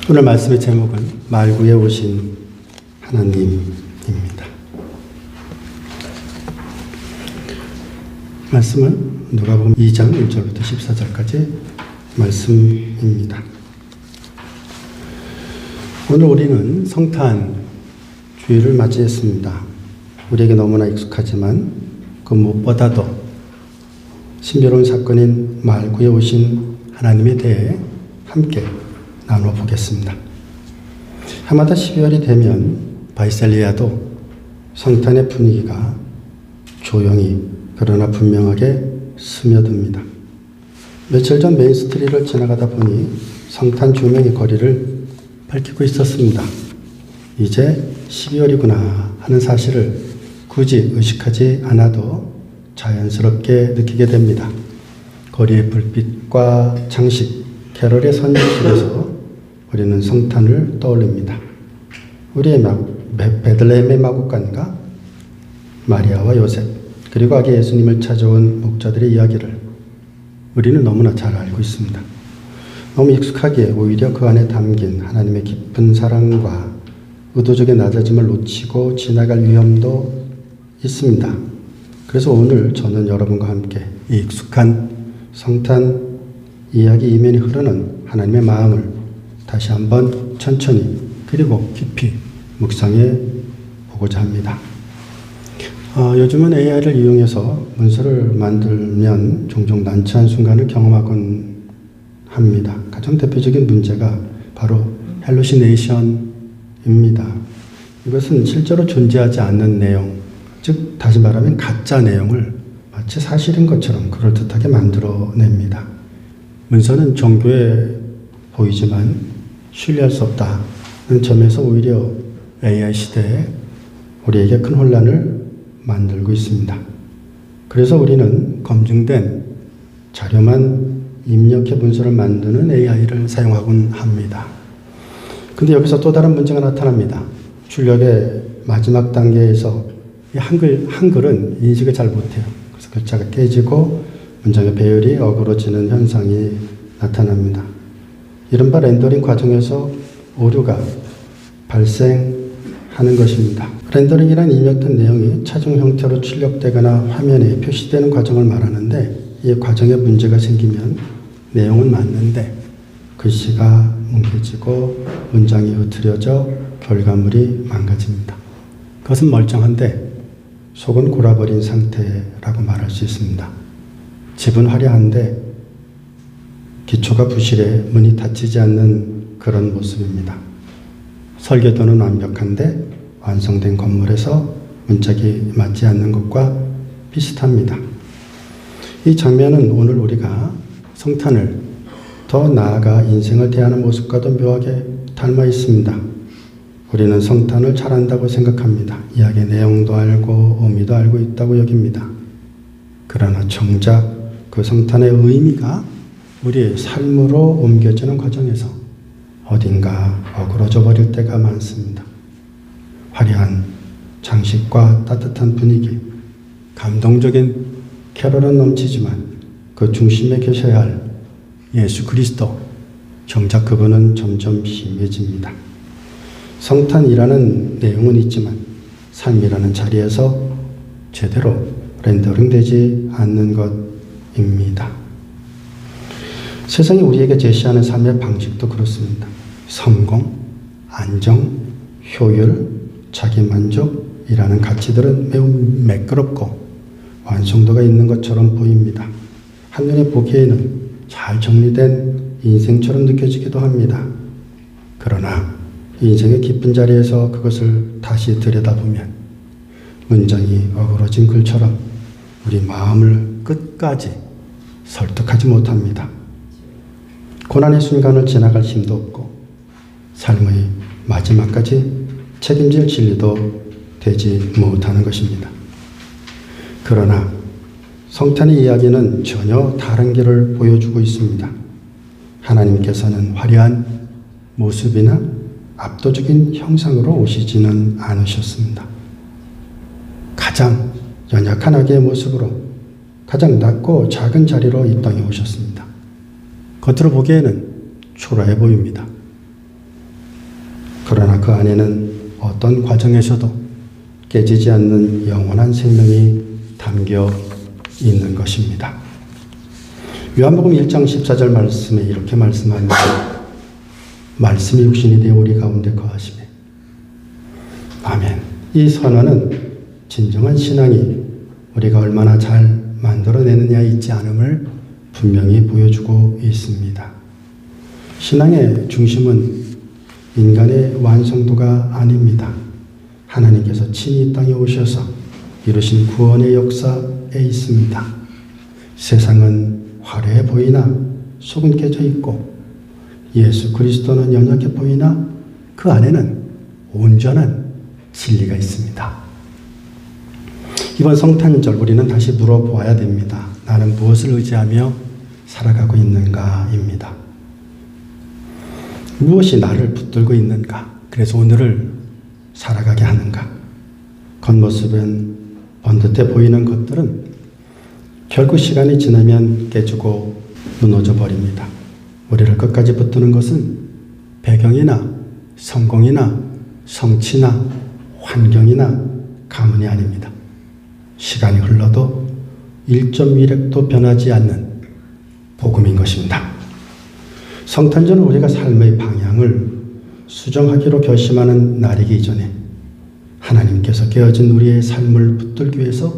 오늘 말씀의 제목은 말구에 오신 하나님입니다. 말씀은 누가복음 2장 1절부터 14절까지 말씀입니다. 오늘 우리는 성탄 주일을 맞이했습니다. 우리에게 너무나 익숙하지만 그 무엇보다도 신비로운 사건인 말구에 오신 하나님에 대해 함께 나누어 보겠습니다. 해마다 12월이 되면 바이살리아도 성탄의 분위기가 조용히 그러나 분명하게 스며듭니다. 며칠 전 메인스트리트를 지나가다 보니 성탄 조명이 거리를 밝히고 있었습니다. 이제 12월이구나 하는 사실을 굳이 의식하지 않아도 자연스럽게 느끼게 됩니다. 거리의 불빛과 장식, 캐럴의 선율 속에서 우리는 성탄을 떠올립니다. 우리의 베들레헴의 마구간과 마리아와 요셉 그리고 아기 예수님을 찾아온 목자들의 이야기를 우리는 너무나 잘 알고 있습니다. 너무 익숙하기에 오히려 그 안에 담긴 하나님의 깊은 사랑과 의도적인 낮아짐을 놓치고 지나갈 위험도 있습니다. 그래서 오늘 저는 여러분과 함께 이 익숙한 성탄 이야기 이면이 흐르는 하나님의 마음을 다시 한번 천천히 그리고 깊이 묵상해 보고자 합니다. 요즘은 AI를 이용해서 문서를 만들면 종종 난처한 순간을 경험하곤 합니다. 가장 대표적인 문제가 바로 헬루시네이션입니다. 이것은 실제로 존재하지 않는 내용, 즉 다시 말하면 가짜 내용을 마치 사실인 것처럼 그럴듯하게 만들어냅니다. 문서는 정교해 보이지만 신뢰할 수 없다는 점에서 오히려 AI 시대에 우리에게 큰 혼란을 만들고 있습니다. 그래서 우리는 검증된 자료만 입력해 문서를 만드는 AI를 사용하곤 합니다. 근데 여기서 또 다른 문제가 나타납니다. 출력의 마지막 단계에서 이 한글은 인식을 잘 못해요. 그래서 글자가 깨지고 문장의 배열이 어그러지는 현상이 나타납니다. 이른바 렌더링 과정에서 오류가 발생하는 것입니다. 렌더링이란 입력된 내용이 최종 형태로 출력되거나 화면에 표시되는 과정을 말하는데 이 과정에 문제가 생기면 내용은 맞는데 글씨가 뭉개지고 문장이 흐트려져 결과물이 망가집니다. 그것은 멀쩡한데 속은 골아버린 상태라고 말할 수 있습니다. 집은 화려한데 기초가 부실해 문이 닫히지 않는 그런 모습입니다. 설계도는 완벽한데 완성된 건물에서 문짝이 맞지 않는 것과 비슷합니다. 이 장면은 오늘 우리가 성탄을 더 나아가 인생을 대하는 모습과도 묘하게 닮아 있습니다. 우리는 성탄을 잘 안다고 생각합니다. 이야기의 내용도 알고 의미도 알고 있다고 여깁니다. 그러나 정작 그 성탄의 의미가 우리의 삶으로 옮겨지는 과정에서 어딘가 어그러져 버릴 때가 많습니다. 화려한 장식과 따뜻한 분위기, 감동적인 캐럴은 넘치지만 그 중심에 계셔야 할 예수 그리스도, 정작 그분은 점점 희미해집니다. 성탄이라는 내용은 있지만 삶이라는 자리에서 제대로 렌더링되지 않는 것입니다. 세상이 우리에게 제시하는 삶의 방식도 그렇습니다. 성공, 안정, 효율, 자기만족이라는 가치들은 매우 매끄럽고 완성도가 있는 것처럼 보입니다. 한눈에 보기에는 잘 정리된 인생처럼 느껴지기도 합니다. 그러나 인생의 깊은 자리에서 그것을 다시 들여다보면 문장이 어그러진 글처럼 우리 마음을 끝까지 설득하지 못합니다. 고난의 순간을 지나갈 힘도 없고 삶의 마지막까지 책임질 진리도 되지 못하는 것입니다. 그러나 성탄의 이야기는 전혀 다른 길을 보여주고 있습니다. 하나님께서는 화려한 모습이나 압도적인 형상으로 오시지는 않으셨습니다. 가장 연약한 아기의 모습으로 가장 낮고 작은 자리로 이 땅에 오셨습니다. 겉으로 보기에는 초라해 보입니다. 그러나 그 안에는 어떤 과정에서도 깨지지 않는 영원한 생명이 담겨 있는 것입니다. 요한복음 1장 14절 말씀에 이렇게 말씀합니다. 말씀이 육신이 되어 우리 가운데 거하시매. 아멘. 이 선언은 진정한 신앙이 우리가 얼마나 잘 만들어내느냐에 있지 않음을 분명히 보여주고 있습니다. 신앙의 중심은 인간의 완성도가 아닙니다. 하나님께서 친히 이 땅에 오셔서 이루신 구원의 역사에 있습니다. 세상은 화려해 보이나 속은 깨져 있고 예수 그리스도는 연약해 보이나 그 안에는 온전한 진리가 있습니다. 이번 성탄절 우리는 다시 물어보아야 됩니다. 나는 무엇을 의지하며 살아가고 있는가입니다. 무엇이 나를 붙들고 있는가? 그래서 오늘을 살아가게 하는가? 겉모습은 번듯해 보이는 것들은 결국 시간이 지나면 깨지고 무너져 버립니다. 우리를 끝까지 붙드는 것은 배경이나 성공이나 성취나 환경이나 가문이 아닙니다. 시간이 흘러도 1.1획도 변하지 않는 복음인 것입니다. 성탄절은 우리가 삶의 방향을 수정하기로 결심하는 날이기 이전에 하나님께서 깨어진 우리의 삶을 붙들기 위해서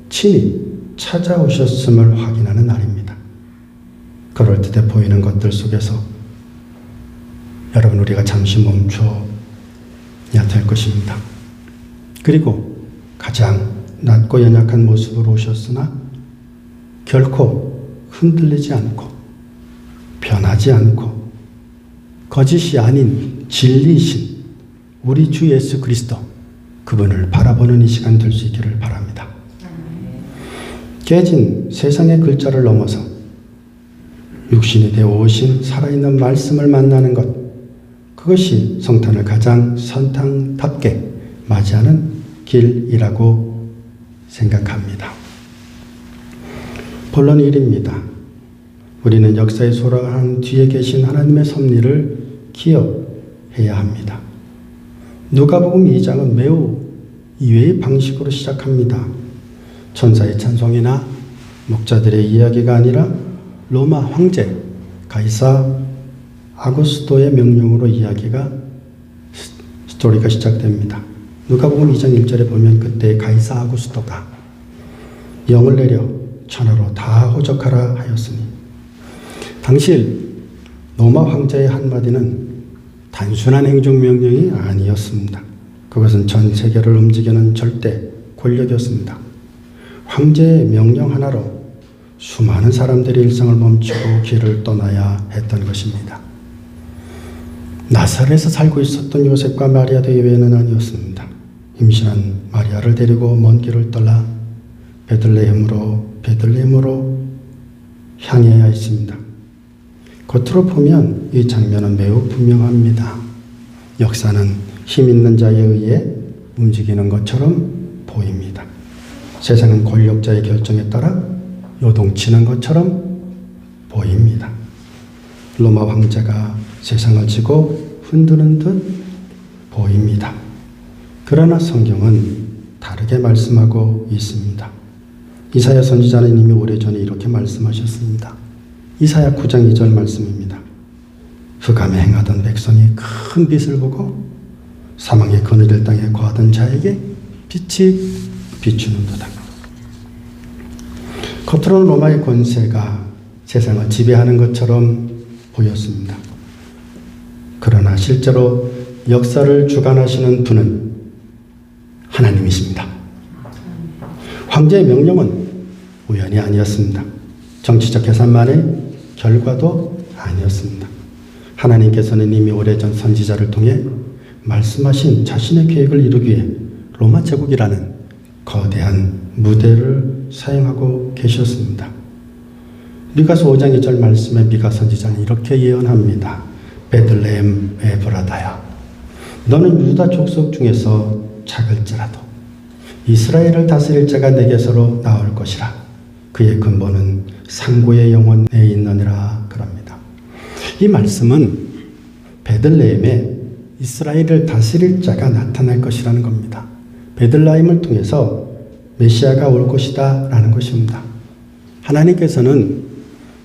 친히 찾아오셨음을 확인하는 날입니다. 그럴듯해 보이는 것들 속에서 여러분 우리가 잠시 멈춰야 될 것입니다. 그리고 가장 낮고 연약한 모습으로 오셨으나 결코 흔들리지 않고 변하지 않고 거짓이 아닌 진리이신 우리 주 예수 그리스도 그분을 바라보는 이 시간 될 수 있기를 바랍니다. 깨진 세상의 글자를 넘어서 육신이 되어 오신 살아있는 말씀을 만나는 것, 그것이 성탄을 가장 성탄답게 맞이하는 길이라고 생각합니다. 본론 1입니다. 우리는 역사의 소라한 뒤에 계신 하나님의 섭리를 기억해야 합니다. 누가복음 2장은 매우 이외의 방식으로 시작합니다. 천사의 찬송이나 목자들의 이야기가 아니라 로마 황제 가이사 아구스토의 명령으로 이야기가 스토리가 시작됩니다. 누가복음 2장 1절에 보면 그때 가이사 아구스토가 영을 내려 천하로 다 호적하라 하였으니 당시 로마 황제의 한마디는 단순한 행정명령이 아니었습니다. 그것은 전 세계를 움직이는 절대 권력이었습니다. 황제의 명령 하나로 수많은 사람들이 일상을 멈추고 길을 떠나야 했던 것입니다. 나사렛에서 살고 있었던 요셉과 마리아도 예외는 아니었습니다. 임신한 마리아를 데리고 먼 길을 떠나 베들레헴으로 향해야 했습니다. 겉으로 보면 이 장면은 매우 분명합니다. 역사는 힘 있는 자에 의해 움직이는 것처럼 보입니다. 세상은 권력자의 결정에 따라 요동치는 것처럼 보입니다. 로마 황제가 세상을 지고 흔드는 듯 보입니다. 그러나 성경은 다르게 말씀하고 있습니다. 이사야 선지자는 이미 오래전에 이렇게 말씀하셨습니다. 이사야 9장 2절 말씀입니다. 흑암에 행하던 백성이 큰 빛을 보고 사망의 그늘의 땅에 거하던 자에게 빛이 비추는도다. 겉으로는 로마의 권세가 세상을 지배하는 것처럼 보였습니다. 그러나 실제로 역사를 주관하시는 분은 하나님이십니다. 황제의 명령은 우연이 아니었습니다. 정치적 계산만의 결과도 아니었습니다. 하나님께서는 이미 오래전 선지자를 통해 말씀하신 자신의 계획을 이루기 위해 로마 제국이라는 거대한 무대를 사용하고 계셨습니다. 미가서 5장 2절 말씀에 미가 선지자는 이렇게 예언합니다. 베들레헴 에브라다야, 너는 유다 족속 중에서 작을지라도 이스라엘을 다스릴 자가 내게서로 나올 것이라. 그의 근본은 상고의 영혼에 있느니라 그럽니다. 이 말씀은 베들레헴에 이스라엘을 다스릴 자가 나타날 것이라는 겁니다. 베들레헴을 통해서 메시아가 올 것이다 라는 것입니다. 하나님께서는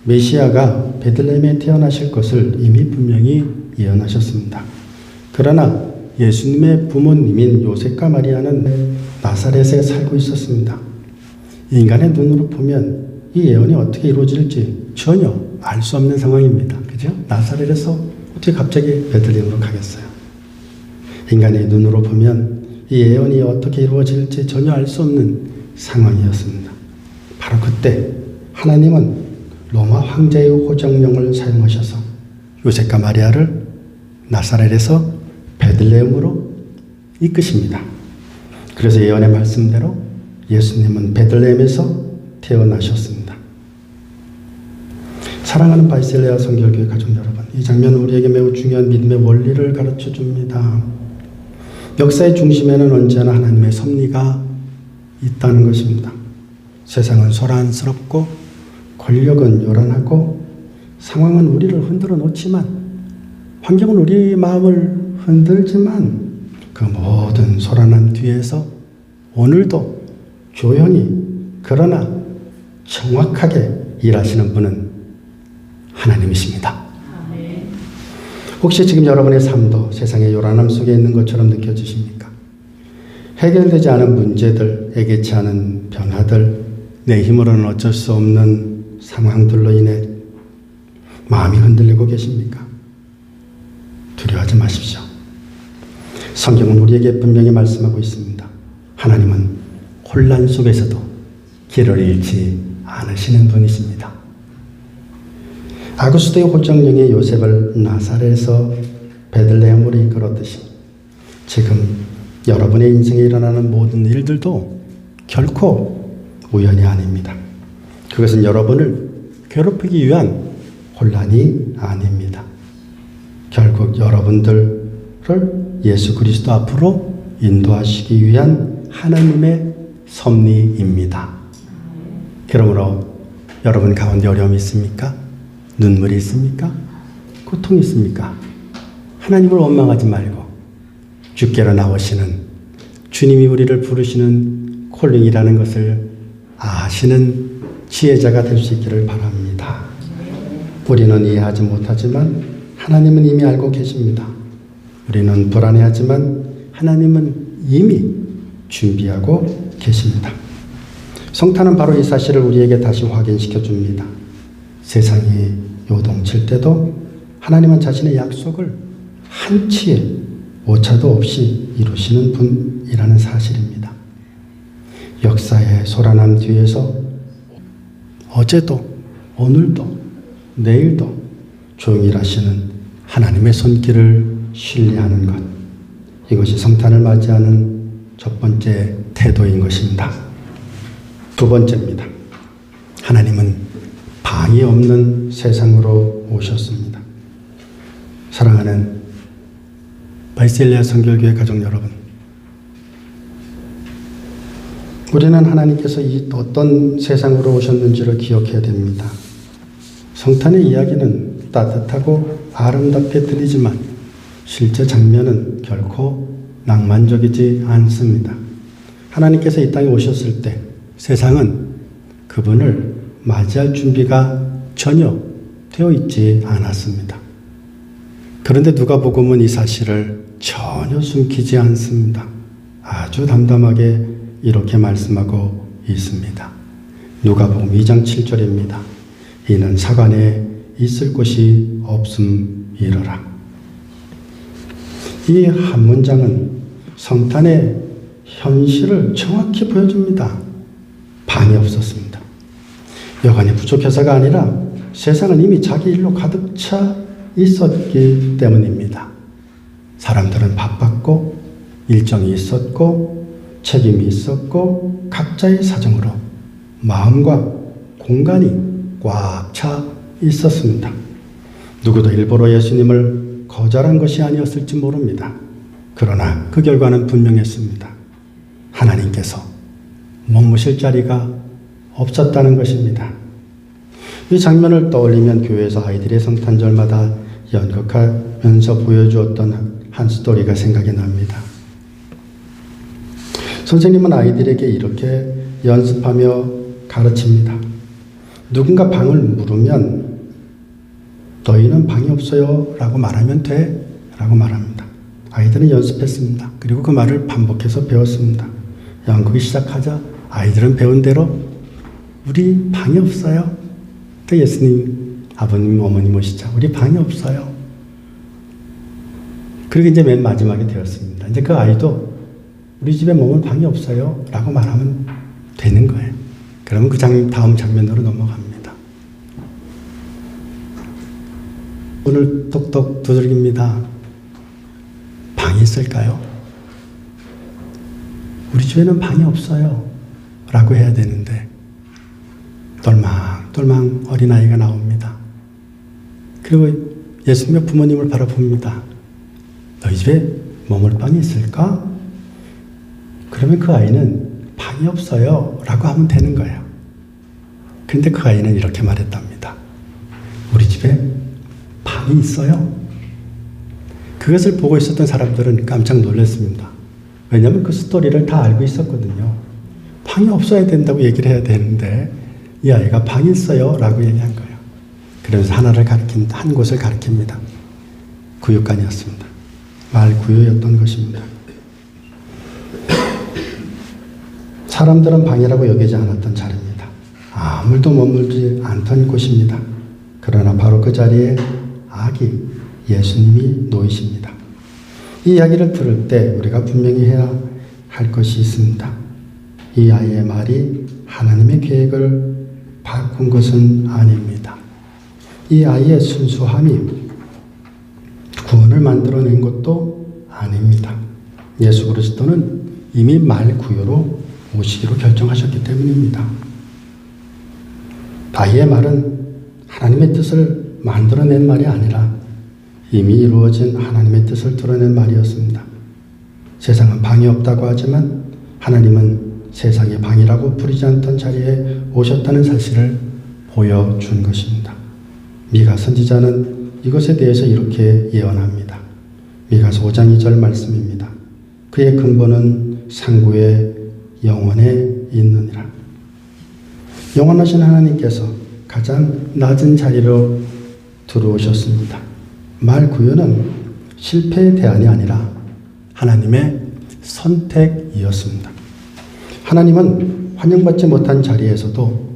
메시아가 베들레헴에 태어나실 것을 이미 분명히 예언하셨습니다. 그러나 예수님의 부모님인 요셉과 마리아는 나사렛에 살고 있었습니다. 인간의 눈으로 보면 이 예언이 어떻게 이루어질지 전혀 알 수 없는 상황입니다. 그죠? 나사렛에서 어떻게 갑자기 베들레헴으로 가겠어요? 인간의 눈으로 보면 이 예언이 어떻게 이루어질지 전혀 알 수 없는 상황이었습니다. 바로 그때 하나님은 로마 황제의 호정령을 사용하셔서 요셉과 마리아를 나사렛에서 베들레헴으로 이끄십니다. 그래서 예언의 말씀대로 예수님은 베들레헴에서 태어나셨습니다. 사랑하는 바이셀레아 성결교회 가족 여러분, 이 장면은 우리에게 매우 중요한 믿음의 원리를 가르쳐 줍니다. 역사의 중심에는 언제나 하나님의 섭리가 있다는 것입니다. 세상은 소란스럽고 권력은 요란하고 상황은 우리를 흔들어 놓지만, 환경은 우리 마음을 흔들지만, 그 모든 소란함 뒤에서 오늘도 조용히 그러나 정확하게 일하시는 분은 하나님이십니다. 혹시 지금 여러분의 삶도 세상의 요란함 속에 있는 것처럼 느껴지십니까? 해결되지 않은 문제들, 예기치 않은 변화들, 내 힘으로는 어쩔 수 없는 상황들로 인해 마음이 흔들리고 계십니까? 두려워하지 마십시오. 성경은 우리에게 분명히 말씀하고 있습니다. 하나님은 혼란 속에서도 길을 잃지 않으시는 분이십니다. 아구스도의 호정령이 요셉을 나사렛에서 베들레헴으로 이끌었듯이 지금 여러분의 인생에 일어나는 모든 일들도 결코 우연이 아닙니다. 그것은 여러분을 괴롭히기 위한 혼란이 아닙니다. 결국 여러분들을 예수 그리스도 앞으로 인도하시기 위한 하나님의 섭리입니다. 그러므로 여러분 가운데 어려움이 있습니까? 눈물이 있습니까? 고통이 있습니까? 하나님을 원망하지 말고 주께로 나오시는 주님이 우리를 부르시는 콜링이라는 것을 아시는 지혜자가 될 수 있기를 바랍니다. 우리는 이해하지 못하지만 하나님은 이미 알고 계십니다. 우리는 불안해하지만 하나님은 이미 준비하고 계십니다. 성탄은 바로 이 사실을 우리에게 다시 확인시켜 줍니다. 세상이 요동칠 때도 하나님은 자신의 약속을 한치의 오차도 없이 이루시는 분이라는 사실입니다. 역사의 소란함 뒤에서 어제도 오늘도 내일도 조용히 일하시는 하나님의 손길을 신뢰하는 것, 이것이 성탄을 맞이하는 첫 번째 태도인 것입니다. 두 번째입니다. 하나님은 방이 없는 세상으로 오셨습니다. 사랑하는 바이셀레아 성결교회 가족 여러분, 우리는 하나님께서 이 어떤 세상으로 오셨는지를 기억해야 됩니다. 성탄의 이야기는 따뜻하고 아름답게 들리지만 실제 장면은 결코 낭만적이지 않습니다. 하나님께서 이 땅에 오셨을 때 세상은 그분을 맞이할 준비가 전혀 되어 있지 않았습니다. 그런데 누가복음은 이 사실을 전혀 숨기지 않습니다. 아주 담담하게 이렇게 말씀하고 있습니다. 누가복음 2장 7절입니다. 이는 사관에 있을 곳이 없음이러라. 이 한 문장은 성탄의 현실을 정확히 보여줍니다. 방이 없었습니다. 여관이 부족해서가 아니라 세상은 이미 자기 일로 가득 차 있었기 때문입니다. 사람들은 바빴고 일정이 있었고 책임이 있었고 각자의 사정으로 마음과 공간이 꽉 차 있었습니다. 누구도 일부러 예수님을 거절한 것이 아니었을지 모릅니다. 그러나 그 결과는 분명했습니다. 하나님께서 머무실 자리가 없었다는 것입니다. 이 장면을 떠올리면 교회에서 아이들의 성탄절마다 연극하면서 보여주었던 한 스토리가 생각이 납니다. 선생님은 아이들에게 이렇게 연습하며 가르칩니다. 누군가 방을 물으면 너희는 방이 없어요 라고 말하면 돼 라고 말합니다. 아이들은 연습했습니다. 그리고 그 말을 반복해서 배웠습니다. 연극이 시작하자 아이들은 배운 대로 우리 방이 없어요. 그 예수님, 아버님, 어머님 오시자 우리 방이 없어요. 그리고 이제 맨 마지막에 되었습니다. 이제 그 아이도 우리 집에 머물 방이 없어요 라고 말하면 되는 거예요. 그러면 그 다음 장면으로 넘어갑니다. 오늘 똑똑 두들깁니다. 방이 있을까요? 우리 집에는 방이 없어요 라고 해야 되는데 똘망똘망 어린아이가 나옵니다. 그리고 예수님의 부모님을 바라봅니다. 너희 집에 머물 방이 있을까? 그러면 그 아이는 방이 없어요 라고 하면 되는 거예요. 근데 그 아이는 이렇게 말했답니다. 우리 집에 방이 있어요. 그것을 보고 있었던 사람들은 깜짝 놀랐습니다. 왜냐하면 그 스토리를 다 알고 있었거든요. 방이 없어야 된다고 얘기를 해야 되는데 이 아이가 방이 있어요 라고 얘기한 거예요. 그러면서 한 곳을 가리킵니다. 구육관이었습니다. 말구유였던 것입니다. 사람들은 방이라고 여기지 않았던 자리입니다. 아무도 머물지 않던 곳입니다. 그러나 바로 그 자리에 아기 예수님이 놓이십니다. 이 이야기를 들을 때 우리가 분명히 해야 할 것이 있습니다. 이 아이의 말이 하나님의 계획을 바꾼 것은 아닙니다. 이 아이의 순수함이 구원을 만들어낸 것도 아닙니다. 예수 그리스도는 이미 말구유로 오시기로 결정하셨기 때문입니다. 아이의 말은 하나님의 뜻을 만들어낸 말이 아니라 이미 이루어진 하나님의 뜻을 드러낸 말이었습니다. 세상은 방이 없다고 하지만 하나님은 세상에 방이라고 부르지 않던 자리에 오셨다는 사실을 보여준 것입니다. 미가 선지자는 이것에 대해서 이렇게 예언합니다. 미가서 5장 2절 말씀입니다. 그의 근본은 상구의 영원에 있느니라. 영원하신 하나님께서 가장 낮은 자리로 들어오셨습니다. 말구유는 실패의 대안이 아니라 하나님의 선택이었습니다. 하나님은 환영받지 못한 자리에서도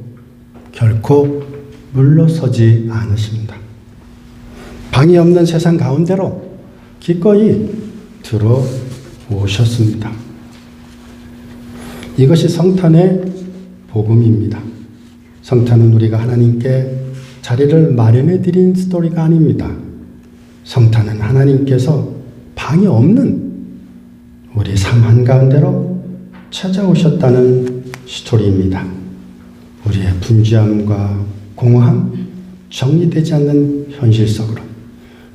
결코 물러서지 않으십니다. 방이 없는 세상 가운데로 기꺼이 들어오셨습니다. 이것이 성탄의 복음입니다. 성탄은 우리가 하나님께 자리를 마련해 드린 스토리가 아닙니다. 성탄은 하나님께서 방이 없는 우리 삶 한가운데로 찾아오셨다는 스토리입니다. 우리의 분주함과 공허함, 정리되지 않는 현실 속으로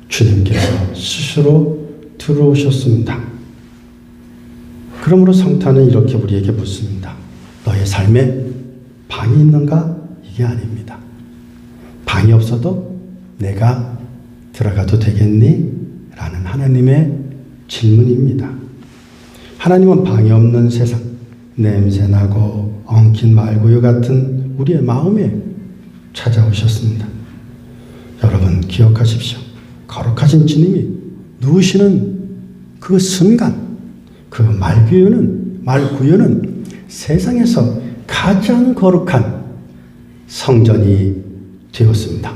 주님께서 스스로 들어오셨습니다. 그러므로 성탄은 이렇게 우리에게 묻습니다. 너의 삶에 방이 있는가? 이게 아닙니다. 방이 없어도 내가 들어가도 되겠니? 라는 하나님의 질문입니다. 하나님은 방이 없는 세상, 냄새나고 엉킨 말구유 같은 우리의 마음에 찾아오셨습니다. 여러분 기억하십시오. 거룩하신 주님이 누우시는 그 순간 그 말구유는 세상에서 가장 거룩한 성전이 되었습니다.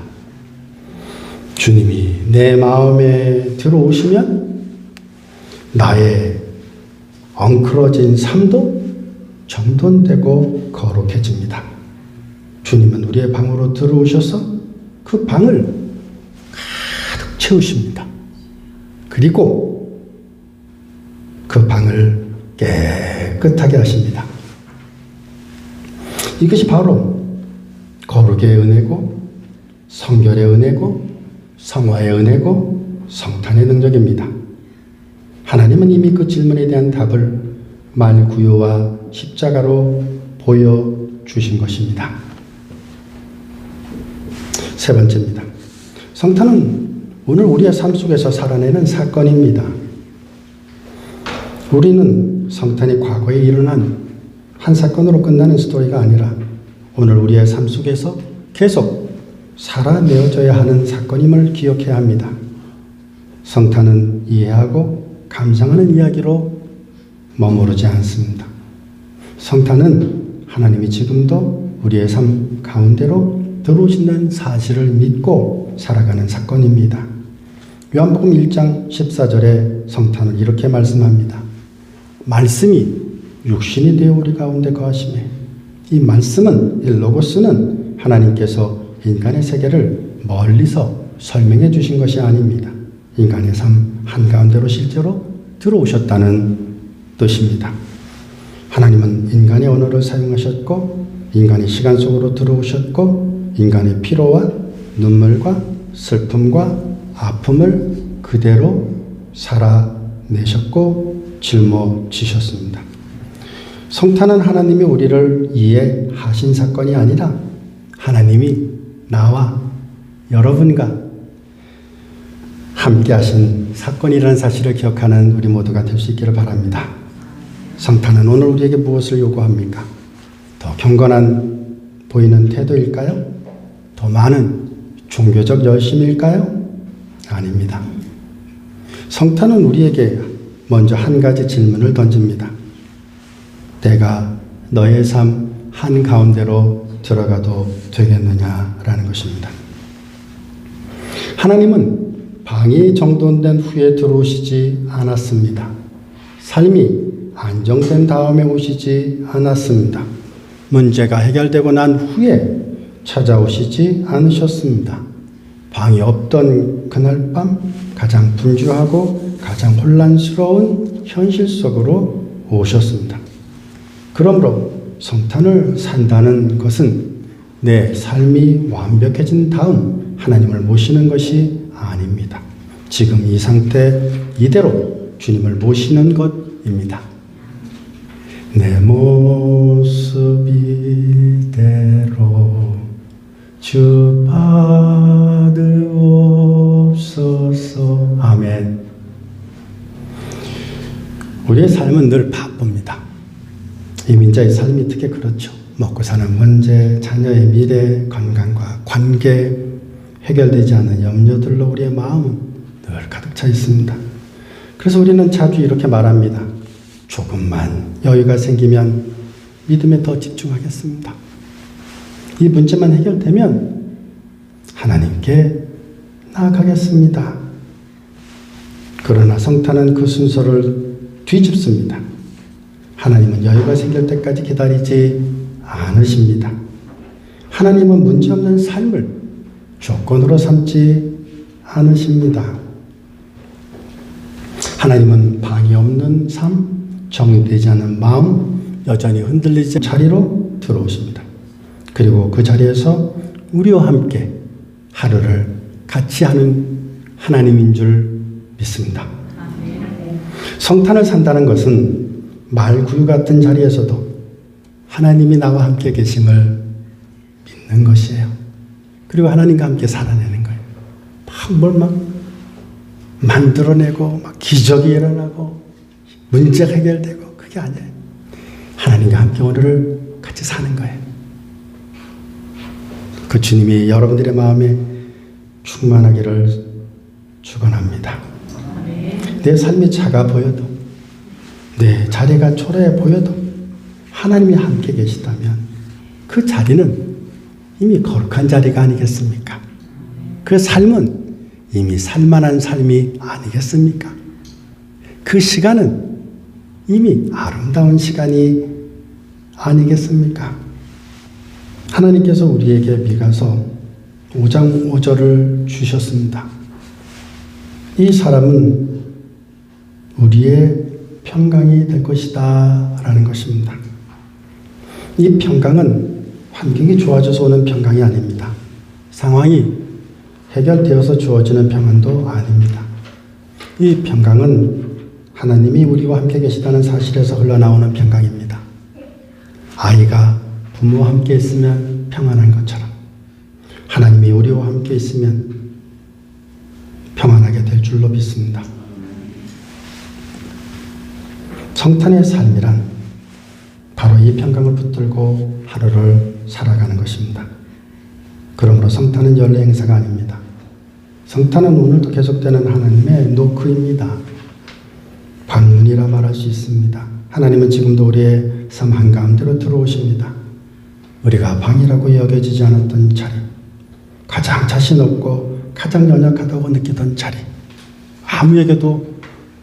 주님이 내 마음에 들어오시면 나의 엉클어진 삶도 정돈되고 거룩해집니다. 주님은 우리의 방으로 들어오셔서 그 방을 가득 채우십니다. 그리고 그 방을 깨끗하게 하십니다. 이것이 바로 거룩의 은혜고 성결의 은혜고 성화의 은혜고 성탄의 능력입니다. 하나님은 이미 그 질문에 대한 답을 말구유와 십자가로 보여주신 것입니다. 세 번째입니다. 성탄은 오늘 우리의 삶 속에서 살아내는 사건입니다. 우리는 성탄이 과거에 일어난 한 사건으로 끝나는 스토리가 아니라 오늘 우리의 삶 속에서 계속 살아내어져야 하는 사건임을 기억해야 합니다. 성탄은 이해하고 감상하는 이야기로 머무르지 않습니다. 성탄은 하나님이 지금도 우리의 삶 가운데로 들어오신다는 사실을 믿고 살아가는 사건입니다. 요한복음 1장 14절에 성탄은 이렇게 말씀합니다. 말씀이 육신이 되어 우리 가운데 거하시매. 이 말씀은, 이 로고스는 하나님께서 인간의 세계를 멀리서 설명해 주신 것이 아닙니다. 인간의 삶 한가운데로 실제로 들어오셨다는 뜻입니다. 하나님은 인간의 언어를 사용하셨고 인간의 시간 속으로 들어오셨고 인간의 피로와 눈물과 슬픔과 아픔을 그대로 살아내셨고 짊어지셨습니다. 성탄은 하나님이 우리를 이해하신 사건이 아니라 하나님이 나와 여러분과 함께 하신 사건이라는 사실을 기억하는 우리 모두가 될 수 있기를 바랍니다. 성탄은 오늘 우리에게 무엇을 요구합니까? 더 경건한 보이는 태도일까요? 더 많은 종교적 열심일까요? 아닙니다. 성탄은 우리에게 먼저 한 가지 질문을 던집니다. 내가 너의 삶 한가운데로 들어가도 되겠느냐라는 것입니다. 하나님은 방이 정돈된 후에 들어오시지 않았습니다. 삶이 안정된 다음에 오시지 않았습니다. 문제가 해결되고 난 후에 찾아오시지 않으셨습니다. 방이 없던 그날 밤 가장 분주하고 가장 혼란스러운 현실 속으로 오셨습니다. 그러므로 성탄을 산다는 것은 내 삶이 완벽해진 다음 하나님을 모시는 것이 아닙니다. 지금 이 상태 이대로 주님을 모시는 것입니다. 내 모습 이대로 주 받으옵소서. 아멘. 우리의 삶은 늘 바쁩니다. 이민자의 삶이 특히 그렇죠. 먹고 사는 문제, 자녀의 미래, 건강과 관계, 해결되지 않은 염려들로 우리의 마음은 늘 가득 차 있습니다. 그래서 우리는 자주 이렇게 말합니다. 조금만 여유가 생기면 믿음에 더 집중하겠습니다. 이 문제만 해결되면 하나님께 나아가겠습니다. 그러나 성탄은 그 순서를 뒤집습니다. 하나님은 여유가 생길 때까지 기다리지 않으십니다. 하나님은 문제없는 삶을 조건으로 삼지 않으십니다. 하나님은 방이 없는 삶, 정리되지 않은 마음, 여전히 흔들리지 않은 자리로 들어오십니다. 그리고 그 자리에서 우리와 함께 하루를 같이 하는 하나님인 줄 믿습니다. 성탄을 산다는 것은 말구유 같은 자리에서도 하나님이 나와 함께 계심을 믿는 것이에요. 그리고 하나님과 함께 살아내는 거예요. 막 만들어내고 막 기적이 일어나고 문제가 해결되고 그게 아니에요. 하나님과 함께 오늘을 같이 사는 거예요. 그 주님이 여러분들의 마음에 충만하기를 축원합니다. 내 삶이 작아 보여도 내 자리가 초라해 보여도 하나님이 함께 계시다면 그 자리는 이미 거룩한 자리가 아니겠습니까? 그 삶은 이미 살만한 삶이 아니겠습니까? 그 시간은 이미 아름다운 시간이 아니겠습니까? 하나님께서 우리에게 미가서 5장 5절을 주셨습니다. 이 사람은 우리의 평강이 될 것이다 라는 것입니다. 이 평강은 환경이 좋아져서 오는 평강이 아닙니다. 상황이 해결되어서 주어지는 평안도 아닙니다. 이 평강은 하나님이 우리와 함께 계시다는 사실에서 흘러나오는 평강입니다. 아이가 부모와 함께 있으면 평안한 것처럼 하나님이 우리와 함께 있으면 평안하게 될 줄로 믿습니다. 성탄의 삶이란 바로 이 평강을 붙들고 하루를 살아가는 것입니다. 그러므로 성탄은 연례 행사가 아닙니다. 성탄은 오늘도 계속되는 하나님의 노크입니다. 방문이라 말할 수 있습니다. 하나님은 지금도 우리의 삶 한가운데로 들어오십니다. 우리가 방이라고 여겨지지 않았던 자리, 가장 자신 없고 가장 연약하다고 느끼던 자리, 아무에게도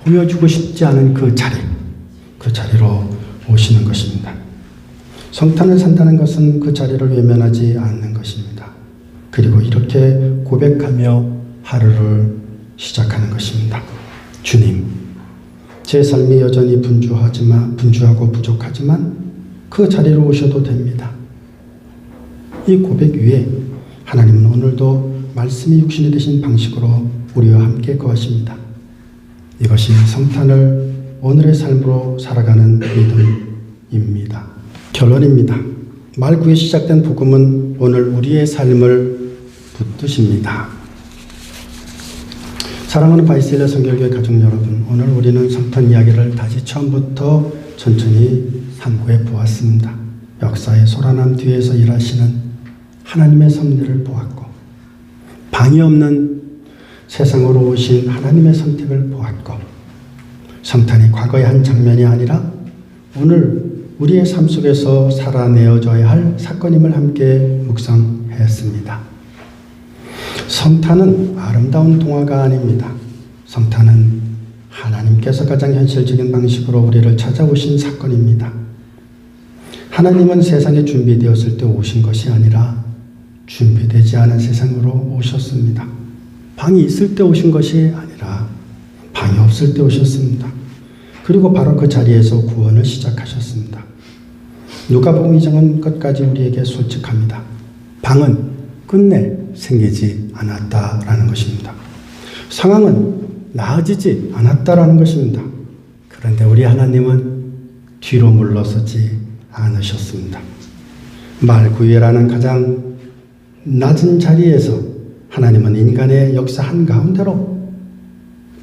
보여주고 싶지 않은 그 자리로 오시는 것입니다. 성탄을 산다는 것은 그 자리를 외면하지 않는 것입니다. 그리고 이렇게 고백하며 하루를 시작하는 것입니다. 주님, 제 삶이 여전히 분주하고 부족하지만 그 자리로 오셔도 됩니다. 이 고백 위에 하나님은 오늘도 말씀이 육신이 되신 방식으로 우리와 함께 거하십니다. 이것이 성탄을 오늘의 삶으로 살아가는 믿음입니다. 결론입니다. 말구에 시작된 복음은 오늘 우리의 삶을 붙드십니다. 사랑하는 바이셀레 성결교회 가족 여러분, 오늘 우리는 성탄 이야기를 다시 처음부터 천천히 삼고해 보았습니다. 역사의 소란함 뒤에서 일하시는 하나님의 섭리를 보았고, 방이 없는 세상으로 오신 하나님의 선택을 보았고, 성탄이 과거의 한 장면이 아니라 오늘 우리의 삶 속에서 살아내어져야 할 사건임을 함께 묵상했습니다. 성탄은 아름다운 동화가 아닙니다. 성탄은 하나님께서 가장 현실적인 방식으로 우리를 찾아오신 사건입니다. 하나님은 세상에 준비되었을 때 오신 것이 아니라 준비되지 않은 세상으로 오셨습니다. 방이 있을 때 오신 것이 아니라 방이 없을 때 오셨습니다. 그리고 바로 그 자리에서 구원을 시작하셨습니다. 누가복음 2장은 끝까지 우리에게 솔직합니다. 방은 끝내 생기지 않았다라는 것입니다. 상황은 나아지지 않았다라는 것입니다. 그런데 우리 하나님은 뒤로 물러서지 않으셨습니다. 말구유라는 가장 낮은 자리에서 하나님은 인간의 역사 한가운데로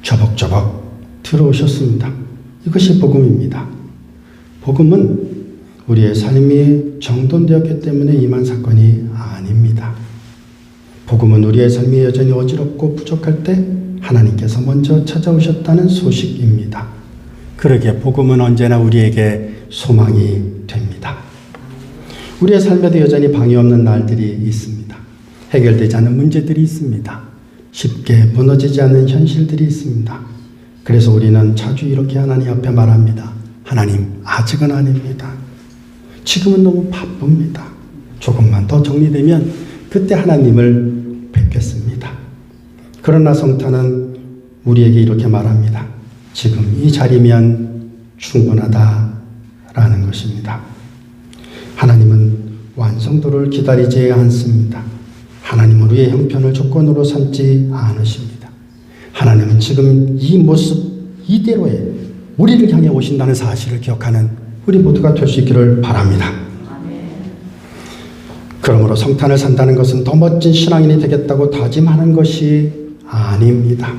저벅저벅 들어오셨습니다. 이것이 복음입니다. 복음은 우리의 삶이 정돈되었기 때문에 임한 사건이 아닙니다. 복음은 우리의 삶이 여전히 어지럽고 부족할 때 하나님께서 먼저 찾아오셨다는 소식입니다. 그러기에 복음은 언제나 우리에게 소망이 됩니다. 우리의 삶에도 여전히 방이 없는 날들이 있습니다. 해결되지 않은 문제들이 있습니다. 쉽게 무너지지 않는 현실들이 있습니다. 그래서 우리는 자주 이렇게 하나님 앞에 말합니다. 하나님, 아직은 아닙니다. 지금은 너무 바쁩니다. 조금만 더 정리되면 그때 하나님을 뵙겠습니다. 그러나 성탄은 우리에게 이렇게 말합니다. 지금 이 자리면 충분하다라는 것입니다. 하나님은 완성도를 기다리지 않습니다. 하나님은 우리의 형편을 조건으로 삼지 않으십니다. 하나님은 지금 이 모습 이대로의 우리를 향해 오신다는 사실을 기억하는 우리 모두가 될 수 있기를 바랍니다. 그러므로 성탄을 산다는 것은 더 멋진 신앙인이 되겠다고 다짐하는 것이 아닙니다.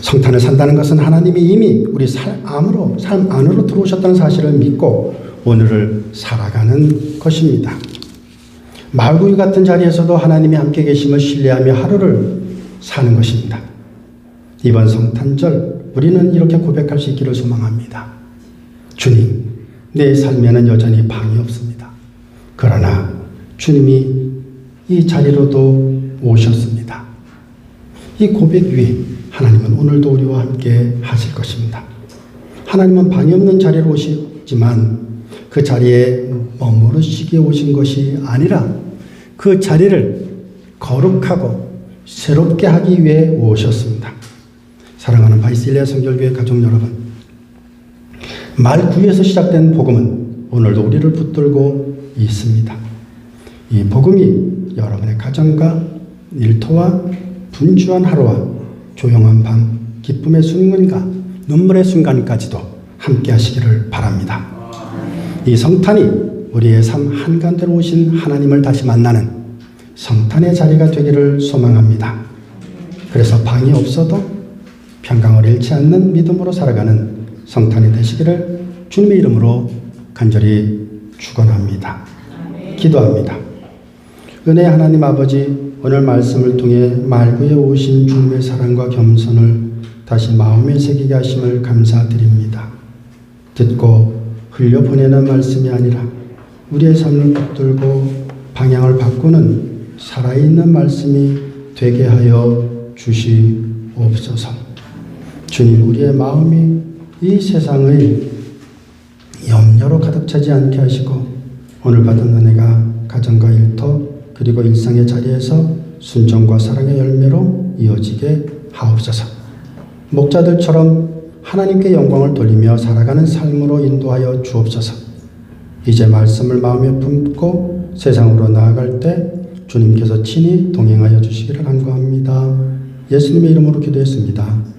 성탄을 산다는 것은 하나님이 이미 우리 삶 안으로 들어오셨다는 사실을 믿고 오늘을 살아가는 것입니다. 말구유 같은 자리에서도 하나님이 함께 계심을 신뢰하며 하루를 사는 것입니다. 이번 성탄절 우리는 이렇게 고백할 수 있기를 소망합니다. 주님, 내 삶에는 여전히 방이 없습니다. 그러나 주님이 이 자리로도 오셨습니다. 이 고백 위에 하나님은 오늘도 우리와 함께 하실 것입니다. 하나님은 방이 없는 자리로 오시지만 그 자리에 머무르시기에 오신 것이 아니라 그 자리를 거룩하고 새롭게 하기 위해 오셨습니다. 사랑하는 바이셀레 성결교회 가족 여러분, 말구유에서 시작된 복음은 오늘도 우리를 붙들고 있습니다. 이 복음이 여러분의 가정과 일터와 분주한 하루와 조용한 밤, 기쁨의 순간과 눈물의 순간까지도 함께 하시기를 바랍니다. 이 성탄이 우리의 삶 한가운데로 오신 하나님을 다시 만나는 성탄의 자리가 되기를 소망합니다. 그래서 방이 없어도 평강을 잃지 않는 믿음으로 살아가는 성탄이 되시기를 주님의 이름으로 간절히 축원합니다. 기도합니다. 은혜의 하나님 아버지, 오늘 말씀을 통해 말구에 오신 주님의 사랑과 겸손을 다시 마음에 새기게 하심을 감사드립니다. 듣고 흘려보내는 말씀이 아니라 우리의 삶을 붙들고 방향을 바꾸는 살아있는 말씀이 되게 하여 주시옵소서. 주님, 우리의 마음이 이 세상의 염려로 가득 차지 않게 하시고 오늘 받은 은혜가 가정과 일터 그리고 일상의 자리에서 순종과 사랑의 열매로 이어지게 하옵소서. 목자들처럼 하나님께 영광을 돌리며 살아가는 삶으로 인도하여 주옵소서. 이제 말씀을 마음에 품고 세상으로 나아갈 때 주님께서 친히 동행하여 주시기를 간구합니다. 예수님의 이름으로 기도했습니다.